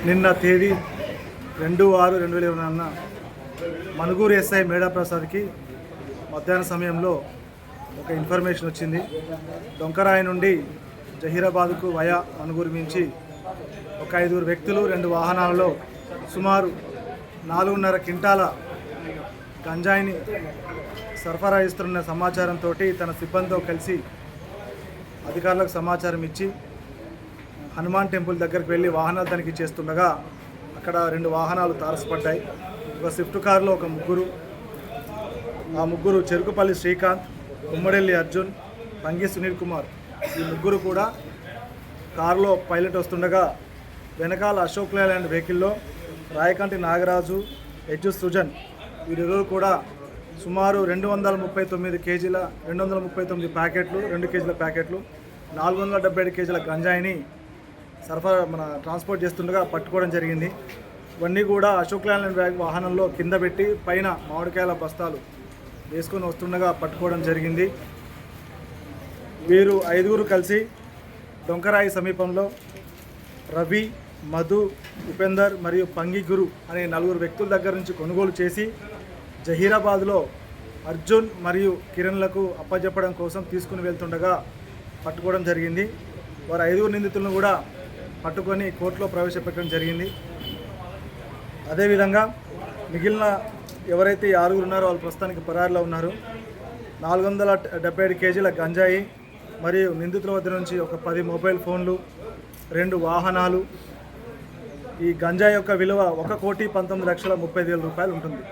నిన్న తేదీ 2/6/2024 మనుగూరు ఎస్ఐ మేడా ప్రసాద్కి మధ్యాహ్న సమయంలో ఒక ఇన్ఫర్మేషన్ వచ్చింది. డొంకరాయి నుండి జహీరాబాద్కు వయా మనుగూరు మించి ఒక 5 వ్యక్తులు 2 వాహనాలలో సుమారు 4.5 క్వింటాల గంజాయిని సరఫరా ఇస్తున్న సమాచారంతో తన సిబ్బందితో కలిసి అధికారులకు సమాచారం ఇచ్చి హనుమాన్ టెంపుల్ దగ్గరికి వెళ్ళి వాహనాలు తనిఖీ చేస్తుండగా అక్కడ 2 వాహనాలు తారసపడ్డాయి. ఒక స్విఫ్ట్ కారులో ఒక ముగ్గురు, ఆ ముగ్గురు చెరుకుపల్లి శ్రీకాంత్, ఉమ్మడెల్లి అర్జున్, పంగి సునీల్ కుమార్, ఈ ముగ్గురు కూడా కారులో పైలట్ వస్తుండగా వెనకాల అశోక్ లేలాండ్ వెహికల్లో రాయకంటి నాగరాజు, ఎజ్జు సృజన్ వీరిరువురు కూడా సుమారు 239 కేజీల 239 ప్యాకెట్లు, 2 కేజీల ప్యాకెట్లు, 477 కేజీల గంజాయిని ట్రాన్స్పోర్ట్ చేస్తుండగా పట్టుకోవడం జరిగింది. ఇవన్నీ కూడా అశోక్ లేలాండ్ వాహనంలో కింద పెట్టి పైన మామిడికాయల బస్తాలు వేసుకొని వస్తుండగా పట్టుకోవడం జరిగింది. వీరు 5 కలిసి డొంకరాయి సమీపంలో రవి, మధు, ఉపేందర్ మరియు పంగి గురు అనే 4 వ్యక్తుల దగ్గర నుంచి కొనుగోలు చేసి జహీరాబాద్లో అర్జున్ మరియు కిరణ్లకు అప్పజెప్పడం కోసం తీసుకుని వెళ్తుండగా పట్టుకోవడం జరిగింది. వారు 5 నిందితులను కూడా పట్టుకొని కోర్టులో ప్రవేశపెట్టడం జరిగింది. అదేవిధంగా మిగిలిన ఎవరైతే 6 ఉన్నారో వాళ్ళు ప్రస్తుతానికి పరారీలో ఉన్నారు. 477 కేజీల గంజాయి మరియు నిందితుల వద్ద నుంచి ఒక 10 మొబైల్ ఫోన్లు, 2 వాహనాలు. ఈ గంజాయి యొక్క విలువ 1,19,30,000 రూపాయలు ఉంటుంది.